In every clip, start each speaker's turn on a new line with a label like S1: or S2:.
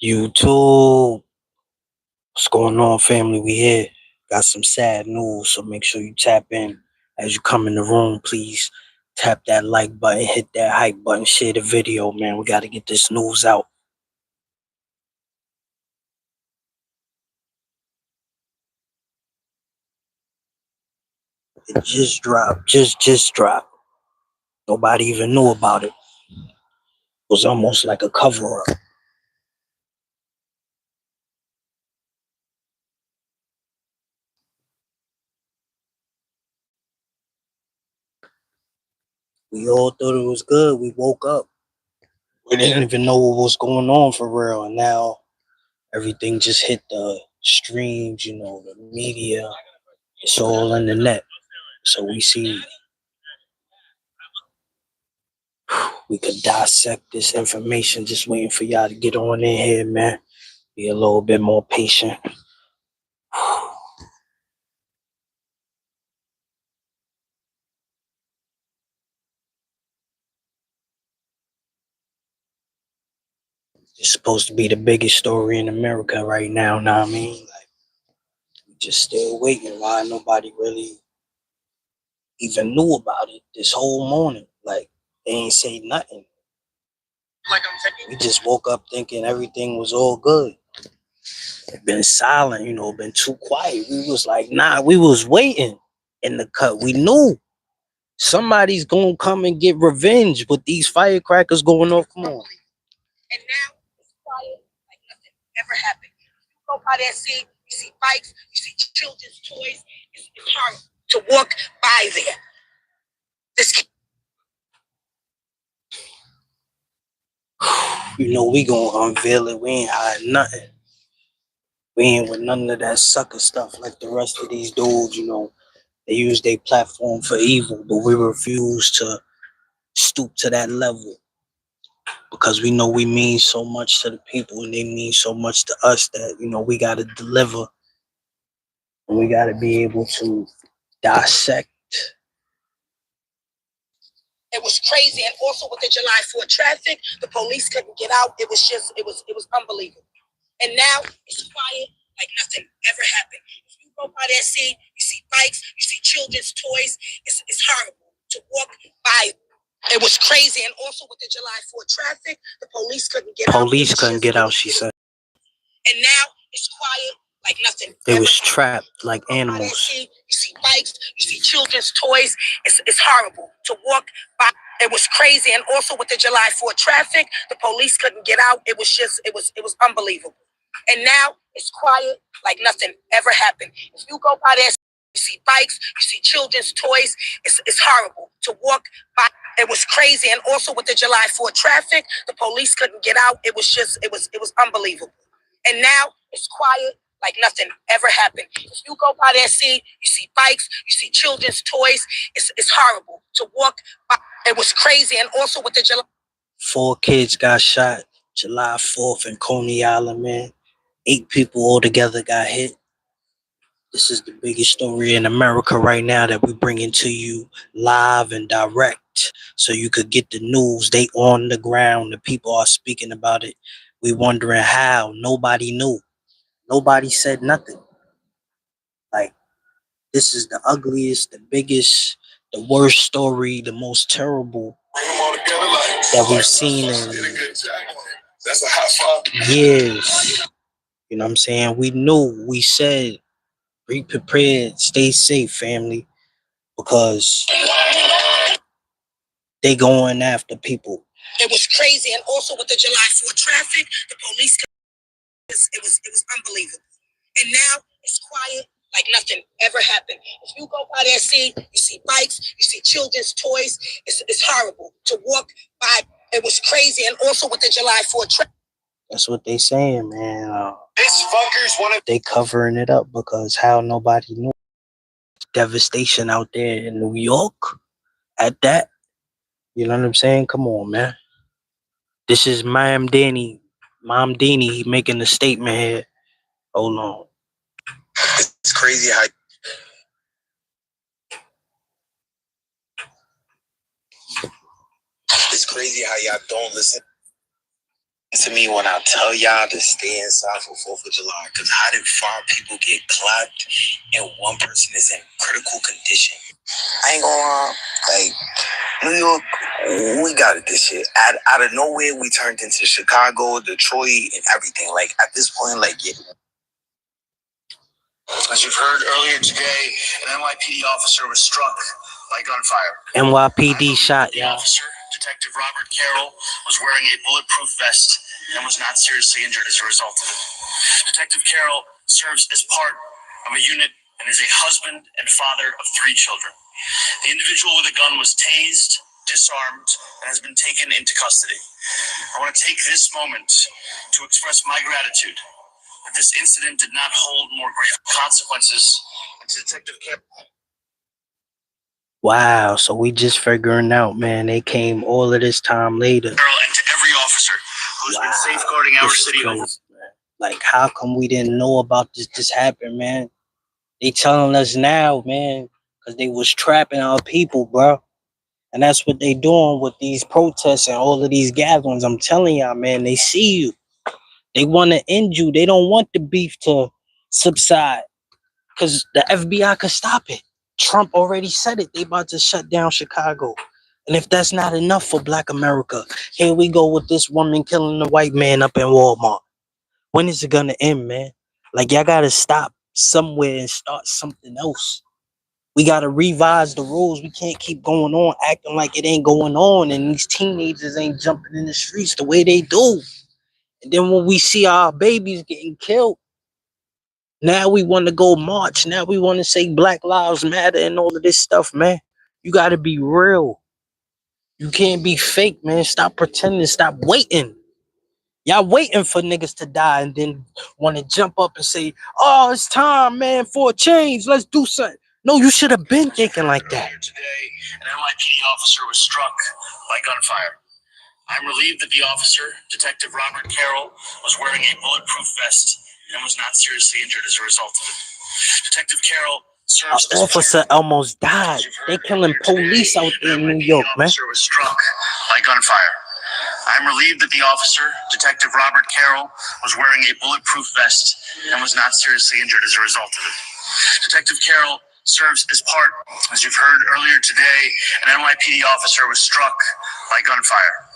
S1: YouTube, what's going on, family? We here. Got some sad news, so make sure you tap in as you come in the room. Please tap that like button, hit that hype button, share the video, man. We got to get this news out. It just dropped, just dropped. Nobody even knew about it. It was almost like a cover up. We all thought it was good. We woke up. We didn't even know what was going on for real. And now everything just hit the streams, the media. It's all in the net. So we could dissect this information. Just waiting for y'all to get on in here, man. Be a little bit more patient. It's supposed to be the biggest story in America right now, know what I mean? Like, we just still waiting. Why nobody really even knew about it this whole morning? Like, they ain't say nothing. We just woke up thinking everything was all good. It been silent, been too quiet. We was like, nah, we was waiting in the cut. We knew somebody's gonna come and get revenge with these firecrackers going off. Come on. And now it's quiet like nothing ever happened. You go by there, you see bikes, you see children's toys. It's hard to walk by there. We gonna unveil it. We ain't hiding nothing. We ain't with none of that sucker stuff like the rest of these dudes, They use their platform for evil, but we refuse to stoop to that level because we know we mean so much to the people and they mean so much to us that, we got to deliver and we got to be able to dissect. It was crazy. And also with the July 4th traffic, the police couldn't get out. It was unbelievable. And now it's quiet like nothing ever happened. If you go by there, you see bikes, you see children's toys. It's horrible to walk by. It was crazy. And also with the July 4th traffic, the police couldn't get out. Police couldn't get out, she said. And now it's quiet like nothing. They was trapped like animals. You see bikes, you see children's toys. It's horrible to walk by. It was crazy. And also with the July 4th traffic, the police couldn't get out. It was unbelievable. And now it's quiet like nothing ever happened. If you go by there, you see bikes, you see children's toys. It's horrible to walk by. It was crazy. And also with the July 4th traffic, the police couldn't get out. It was unbelievable. And now it's quiet like nothing ever happened. If you go by there, you see bikes, you see children's toys. It's horrible to walk by. It was crazy. And also with the July 4 kids got shot July 4th in Coney Island, man. 8 people altogether got hit. This is the biggest story in America right now that we bringing to you live and direct so you could get the news. They on the ground. The people are speaking about it. We wondering how. Nobody knew. Nobody said nothing. Like, this is the ugliest, the biggest, the worst story, the most terrible that we've seen in years. You know what I'm saying? We knew, we said, be prepared, stay safe, family, because they going after people. It was crazy. And also with the July 4th traffic, the police, it was unbelievable. And now it's quiet like nothing ever happened. If you go by there, you see bikes, you see children's toys. It's horrible to walk by. It was crazy. And also with the July 4th traffic. That's what they saying, man. They covering it up because how nobody knew. Devastation out there in New York at that. You know what I'm saying? Come on, man. This is Mom Dini, he making a statement here. Hold on. It's crazy how y'all don't listen
S2: to me when I tell y'all to stay inside for 4th of July, because how did 5 people get clapped and 1 person is in critical condition? I ain't gonna lie, like, New York, we got it this year. Out of nowhere, we turned into Chicago, Detroit, and everything. Like, at this point, like, yeah. As you've heard earlier today, an NYPD officer was struck by gunfire.
S3: NYPD shot,
S2: y'all. Officer, Detective Robert Carroll, was wearing a bulletproof vest and was not seriously injured as a result of it. Detective Carroll serves as part of a unit and is a husband and father of 3 children. The individual with a gun was tased, disarmed, and has been taken into custody. I want to take this moment to express my gratitude that this incident did not hold more grave consequences. And to Detective Carroll.
S3: Wow, so we just figuring out, man, they came all of this time later.
S2: And to every officer who's been safeguarding our city over.
S3: Like, how come we didn't know about this happen, man? They telling us now, man, because they was trapping our people, bro. And that's what they doing with these protests and all of these gatherings. I'm telling y'all, man, they see you. They want to end you. They don't want the beef to subside because the FBI could stop it. Trump already said it. They about to shut down Chicago. And if that's not enough for Black America, here we go with this woman killing the white man up in Walmart. When is it going to end, man? Like, y'all got to stop somewhere and start something else. We got to revise the rules. We can't keep going on acting like it ain't going on and these teenagers ain't jumping in the streets the way they do. And then when we see our babies getting killed, now we want to go march. Now we want to say Black Lives Matter and all of this stuff, man. You got to be real. You can't be fake, man. Stop pretending. Stop waiting. Y'all waiting for niggas to die and then want to jump up and say, oh, it's time, man, for a change. Let's do something. No, you should have been thinking like that.
S2: Today, an NYPD officer was struck by gunfire. I'm relieved that the officer, Detective Robert Carroll, was wearing a bulletproof vest and was not seriously injured as a result of it. Detective Carroll serves
S3: as officer almost died. They killing police out there in New York, man.
S2: The officer was struck by gunfire. I'm relieved that the officer, Detective Robert Carroll, was wearing a bulletproof vest and was not seriously injured as a result of it. Detective Carroll serves as part, as you've heard earlier today, an NYPD officer was struck by gunfire.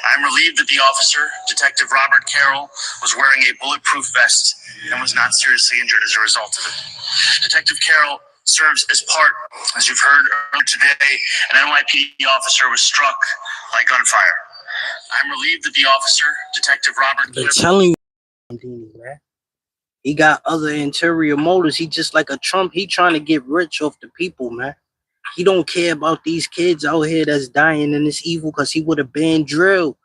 S2: I'm relieved that the officer, Detective Robert Carroll, was wearing a bulletproof vest and was not seriously injured as a result of it. Detective Carroll serves as part, as you've heard earlier today, an NYPD officer was struck by gunfire. I'm relieved that the officer, Detective Robert
S3: Carroll, telling you, man. He got other interior motives. He just like a Trump. He trying to get rich off the people, man. He don't care about these kids out here that's dying in this evil because he would have banned drill.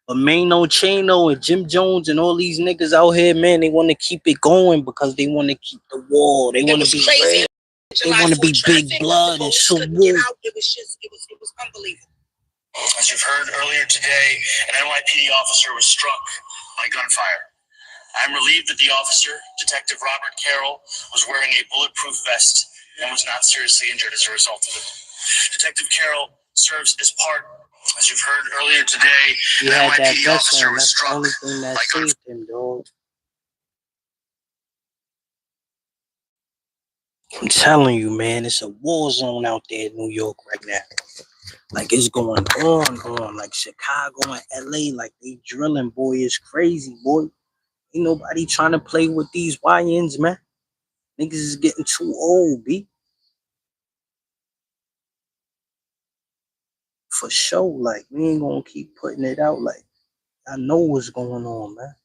S3: But Mano Chano and Jim Jones and all these niggas out here, man, they want to keep it going because they want to keep the war. They want to be crazy. They want to be big blood and so war.
S1: It was unbelievable.
S2: As you've heard earlier today, an NYPD officer was struck by gunfire. I'm relieved that the officer, Detective Robert Carroll, was wearing a bulletproof vest and was not seriously injured as a result of it. Detective Carroll serves as part, as you've heard earlier today, an NYPD officer was struck by gunfire.
S3: I'm telling you, man, it's a war zone out there in New York right now. Like, it's going on. Like, Chicago and LA, like, they drilling, boy. It's crazy, boy. Ain't nobody trying to play with these YNs, man. Niggas is getting too old, B. For sure, like, we ain't gonna keep putting it out. Like, I know what's going on, man.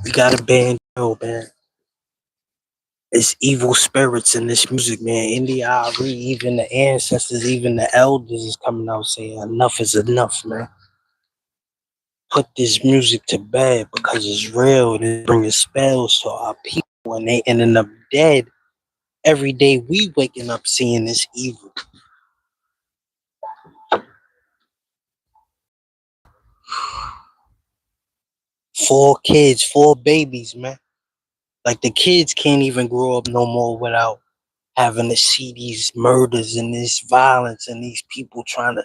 S3: We gotta ban drill, man. It's evil spirits in this music, man. India.Arie, even the ancestors, even the elders is coming out saying enough is enough, man. Put this music to bed because it's real and it's bringing spells to our people and they ending up dead. Every day we waking up seeing this evil. Four kids, four babies, man. Like the kids can't even grow up no more without having to see these murders and this violence and these people trying to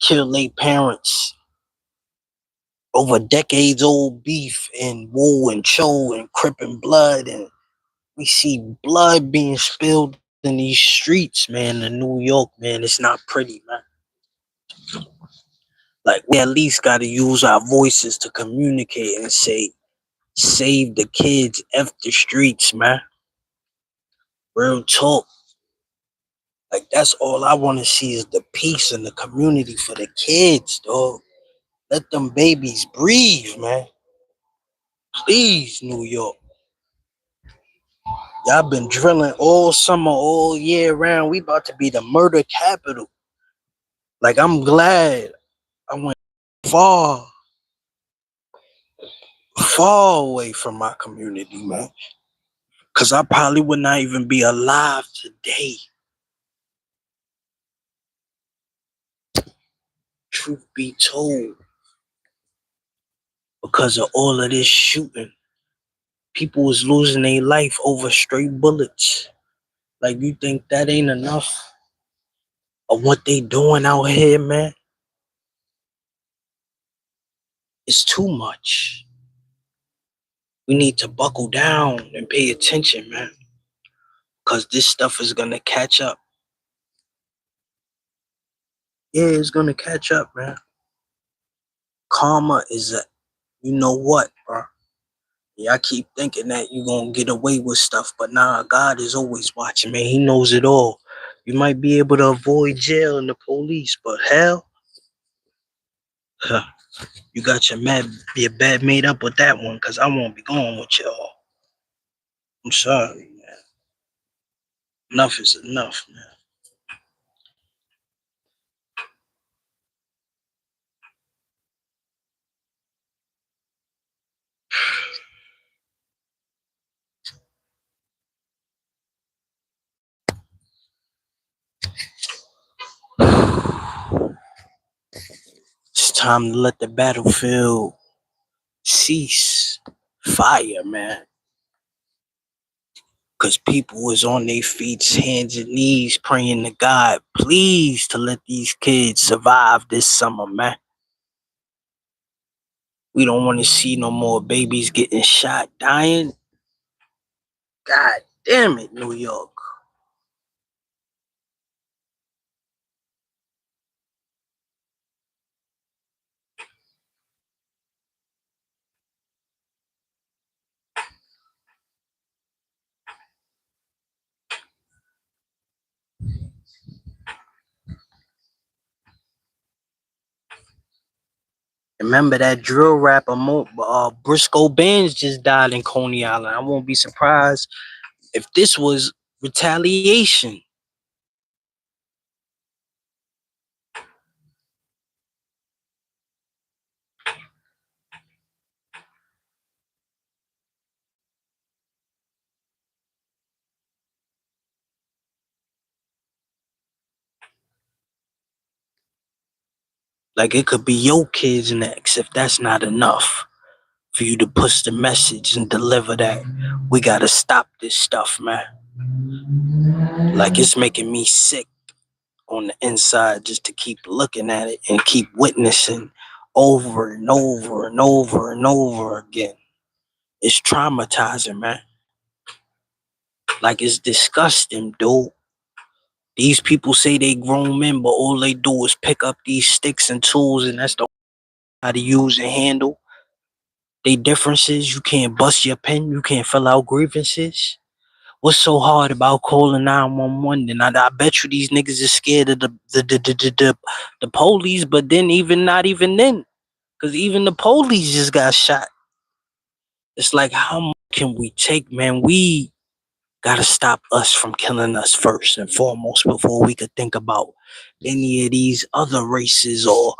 S3: kill their parents over decades old beef and Wu and Cho and Crip and blood, and we see blood being spilled in these streets, man, in New York, man. It's not pretty, man. Like we at least gotta use our voices to communicate and say, save the kids, F the streets, man. Real talk. Like that's all I wanna see is the peace and the community for the kids, dog. Let them babies breathe, man. Please, New York. Y'all been drilling all summer, all year round. We about to be the murder capital. Like, I'm glad I went far, far away from my community, man. Because I probably would not even be alive today. Truth be told. Because of all of this shooting. People was losing their life over straight bullets. Like, you think that ain't enough of what they doing out here, man? It's too much. We need to buckle down and pay attention, man. Because this stuff is going to catch up. Yeah, it's going to catch up, man. Karma is a, you know what, bro? Yeah, I keep thinking that you're going to get away with stuff, but nah, God is always watching, man. He knows it all. You might be able to avoid jail and the police, but hell, you got your bed made up with that one, because I won't be going with y'all. I'm sorry, man. Enough is enough, man. It's time to let the battlefield cease. Fire, man. Because people was on their feet, hands and knees, praying to God, please, to let these kids survive this summer, man. We don't want to see no more babies getting shot, dying. God damn it, New York. Remember that drill rapper Briscoe Benz just died in Coney Island. I won't be surprised if this was retaliation. Like it could be your kids next if that's not enough for you to push the message and deliver that. We gotta stop this stuff, man. Like it's making me sick on the inside just to keep looking at it and keep witnessing over and over and over and over again. It's traumatizing, man. Like it's disgusting, dude. These people say they grown men, but all they do is pick up these sticks and tools, and that's the how to use and handle. They differences. You can't bust your pen. You can't fill out grievances. What's so hard about calling 911? And I bet you these niggas is scared of the police, but then even not even then. Because even the police just got shot. It's like, how much can we take, man? We gotta stop us from killing us first and foremost before we could think about any of these other races or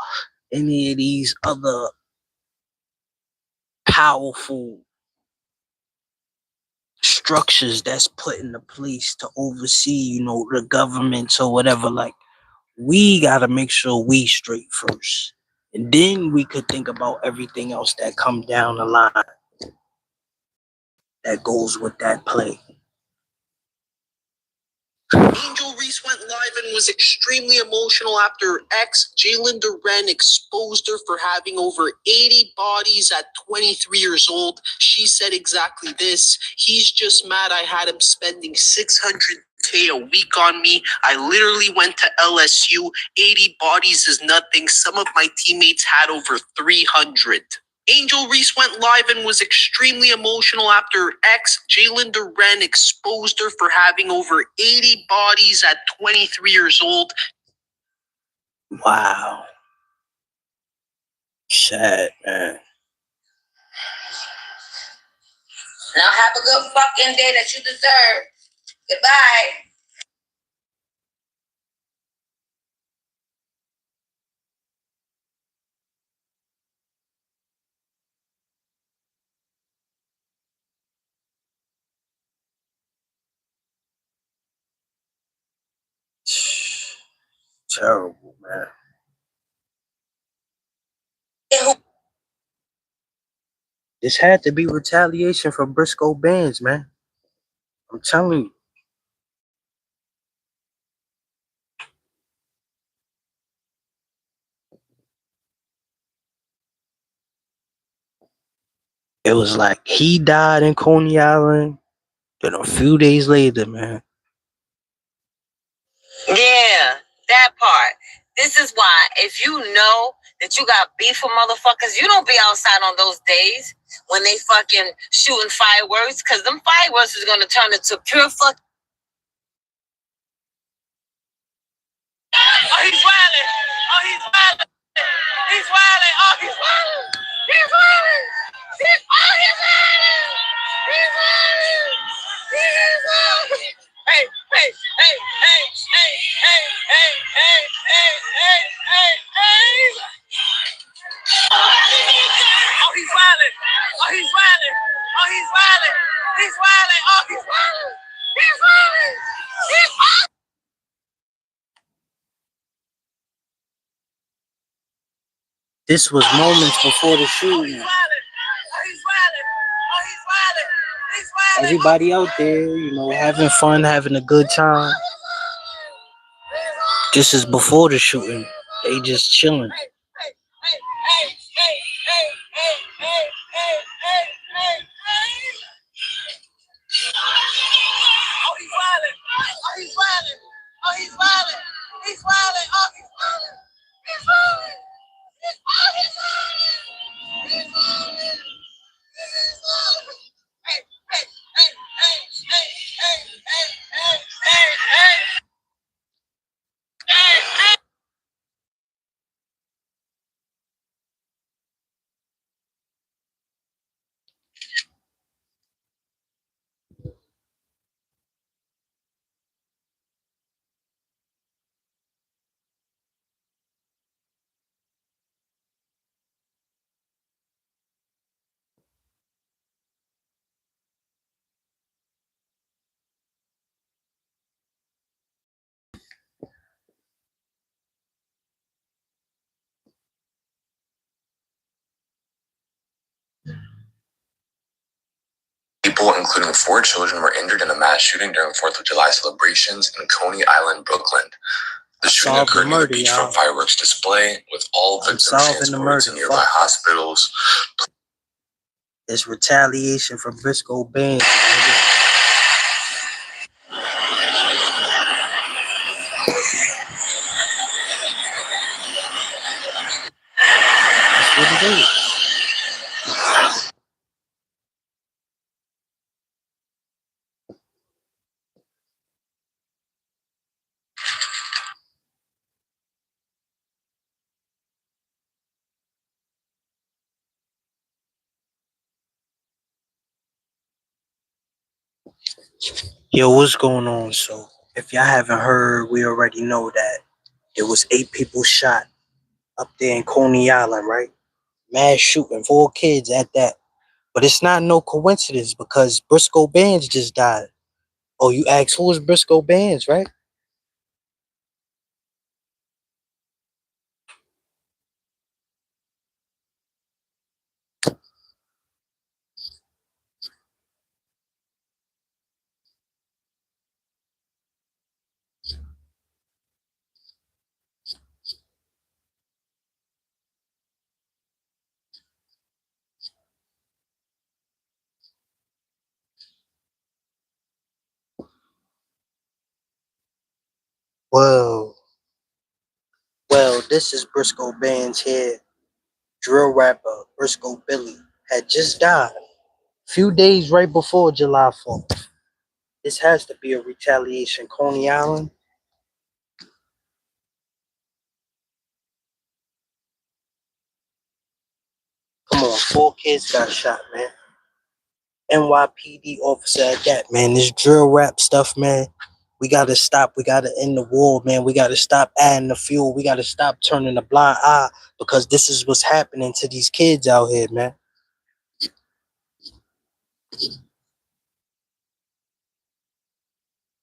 S3: any of these other powerful structures that's put in the place to oversee, the governments or whatever. Like, we gotta make sure we straight first. And then we could think about everything else that comes down the line that goes with that play.
S4: Angel Reese went live and was extremely emotional after ex Jalen Duren exposed her for having over 80 bodies at 23 years old. She said exactly this: "He's just mad I had him spending $600K a week on me. I literally went to LSU. 80 bodies is nothing. Some of my teammates had over 300. Angel Reese went live and was extremely emotional after ex Jalen Duren exposed her for having over 80 bodies at 23 years old.
S3: Wow. Sad, man.
S1: Now have a good fucking day that you deserve. Goodbye.
S3: Terrible, man. This had to be retaliation for Briscoe Bands, man. I'm telling you. It was like he died in Coney Island. Then a few days later, man.
S5: Yeah, that part. This is why, if you know that you got beef with motherfuckers, you don't be outside on those days when they fucking shooting fireworks, because them fireworks is going to turn into pure fuck. Oh, he's wilding. Oh, he's wilding. He's wilding. Oh, he's wilding. He's wilding. He's wilding. He's wilding. He's wilding. Hey, hey, hey, hey, hey, hey, hey, hey, hey, hey, hey, hey. Oh, he's wilding. Oh, he's wilding. Oh, he's wilding. He's wilding. Oh, he's wilding. He's wilding. He's wilding.
S3: This was moments before the shooting. Everybody out there, having fun, having a good time. This is before the shooting. They just chilling.
S6: People, including 4 children, were injured in a mass shooting during 4th of July celebrations in Coney Island, Brooklyn. The shooting occurred near the beachfront fireworks display, with all victims transported to nearby hospitals.
S3: It's retaliation for Briscoe Bands. That's what it is. Yo, what's going on? So, if y'all haven't heard, we already know that there was 8 people shot up there in Coney Island, right? Mass shooting, 4 kids at that. But it's not no coincidence because Briscoe Bands just died. Oh, you asked who was Briscoe Bands, right? Well, this is Briscoe Bands here. Drill rapper Briscoe Billy had just died a few days right before July 4th. This has to be a retaliation. Coney Island. Come on, 4 kids got shot, man. NYPD officer at that, man. This drill rap stuff, man. We gotta stop. We gotta end the war, man. We gotta stop adding the fuel. We gotta stop turning a blind eye because this is what's happening to these kids out here, man.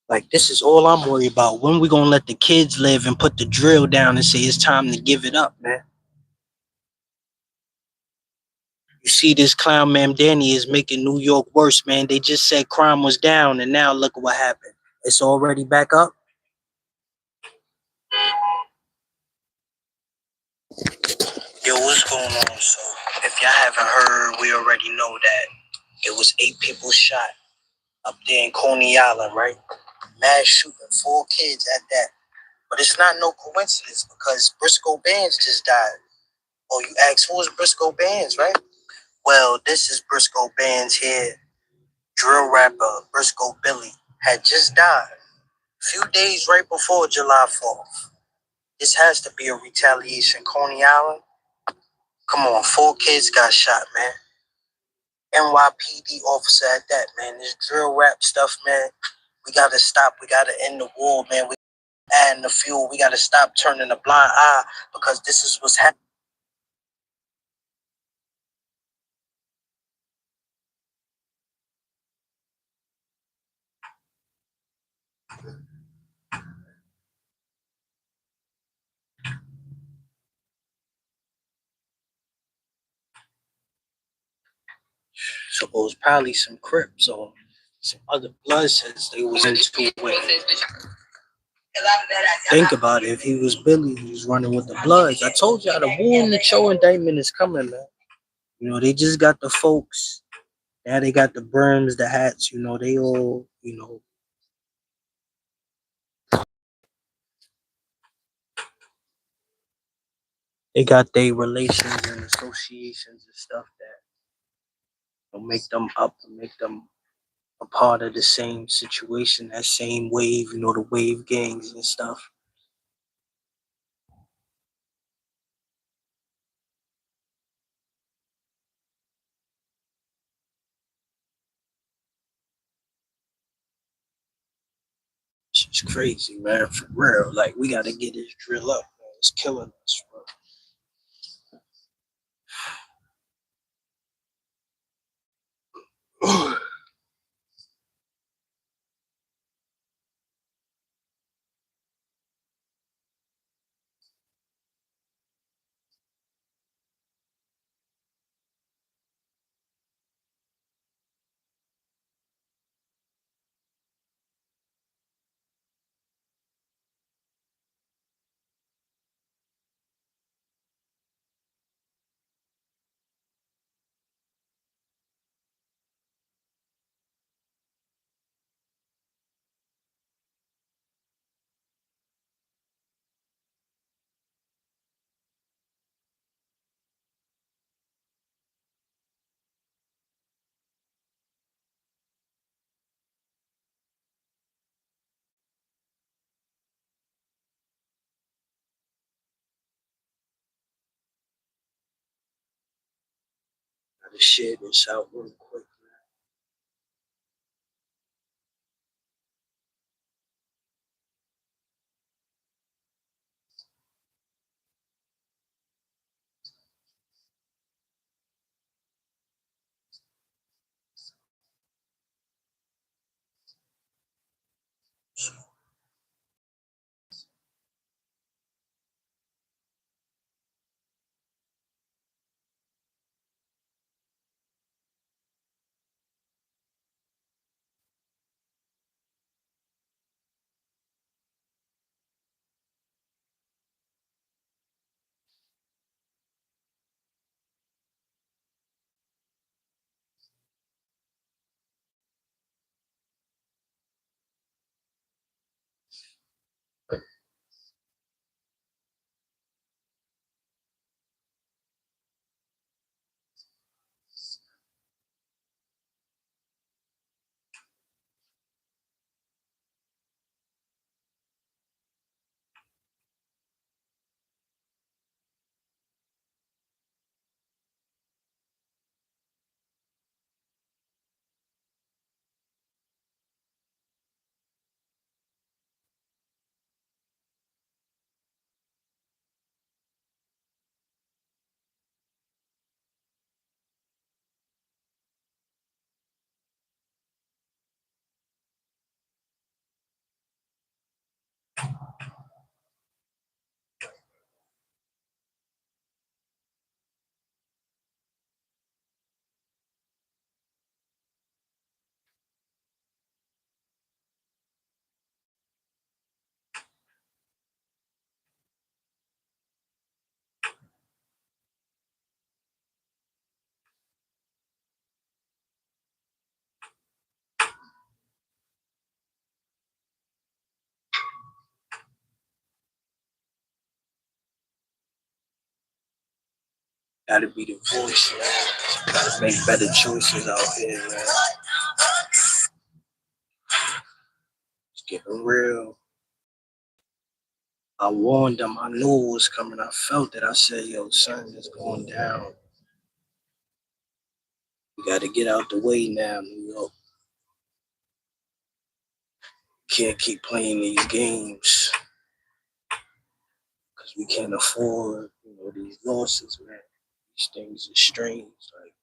S3: Like, this is all I'm worried about. When we gonna let the kids live and put the drill down and say it's time to give it up, man? You see, this clown man Danny is making New York worse, man. They just said crime was down, and now look what happened. It's already back up. Yo, what's going on? So, if y'all haven't heard, we already know that it was 8 people shot up there in Coney Island, right? Mass shooting, 4 kids at that. But it's not no coincidence because Briscoe Bands just died. Oh, you asked who is Briscoe Bands, right? Well, this is Briscoe Bands here. Drill rapper Briscoe Billy had just died a few days right before July 4th. This has to be a retaliation. Coney Island. Come on, 4 kids got shot, man. NYPD officer at that, man. This drill rap stuff, man. We gotta stop. We gotta end the war, man. We adding the fuel. We gotta stop turning a blind eye because this is what's happening. So it was probably some Crips or some other Bloods since they was into it. Think about it. If he was Billy, he was running with the Bloods. I told y'all the war in the show indictment is coming, man. You know, they just got the folks. Now they got the brims, the hats. You know, they all, they got their relations and associations and stuff that will make them up and make them a part of the same situation, that same wave, the wave gangs and stuff. It's just crazy, man, for real. Like, we gotta get this drill up, man. It's killing us, bro. Gotta share this out real quick. Gotta be the voice, man. Gotta make better choices out here, man. It's getting real. I warned them. I knew it was coming. I felt it. I said, yo, son, it's going down. We gotta get out the way now, New York. Can't keep playing these games. Because we can't afford, these losses, man. These things are strange. Like,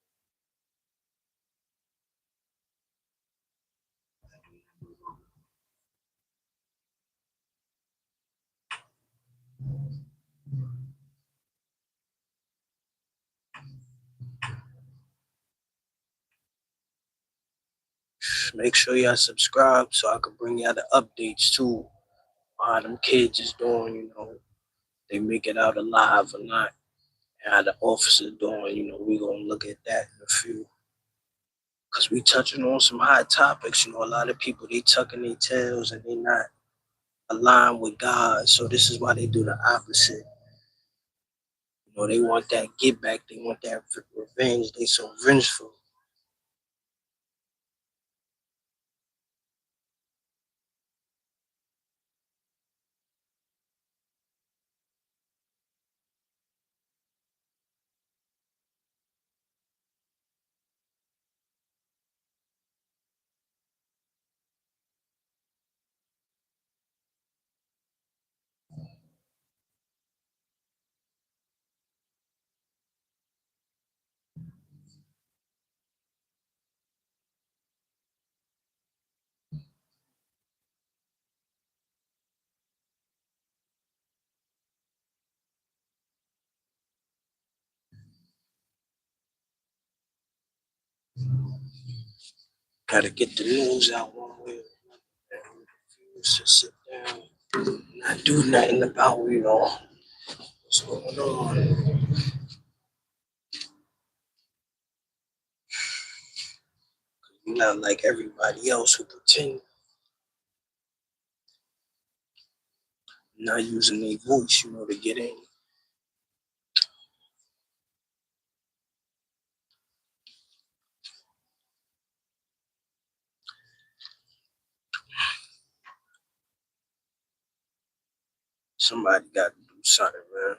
S3: make sure y'all subscribe so I can bring y'all the updates too. How them kids is doing, they make it out alive or not. And how the officers doing, we gonna look at that in a few. Cause we touching on some hot topics, a lot of people, they tucking their tails and they not aligned with God. So this is why they do the opposite. They want that get back, they want that revenge, they so vengeful. Gotta get the news out one way or another. Just sit down, not do nothing about, what's going on. You're not like everybody else who pretend, not using their voice, to get in. Somebody got to do something, man.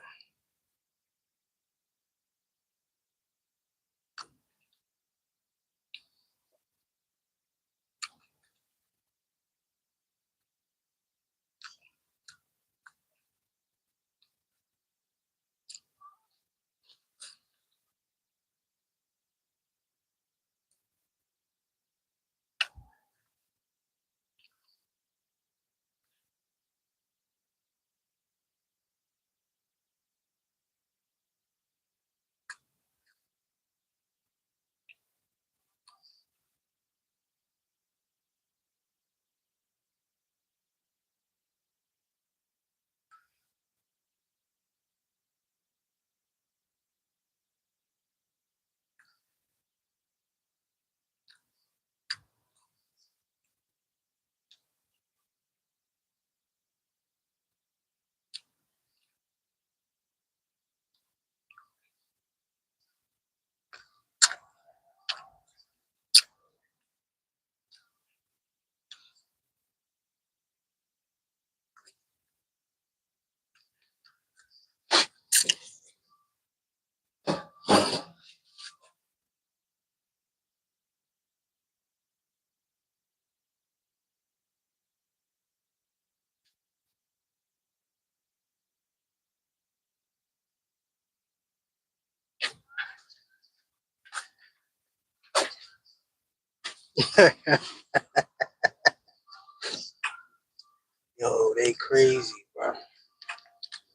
S3: Yo, they crazy, bro.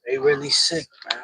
S3: They really sick, man.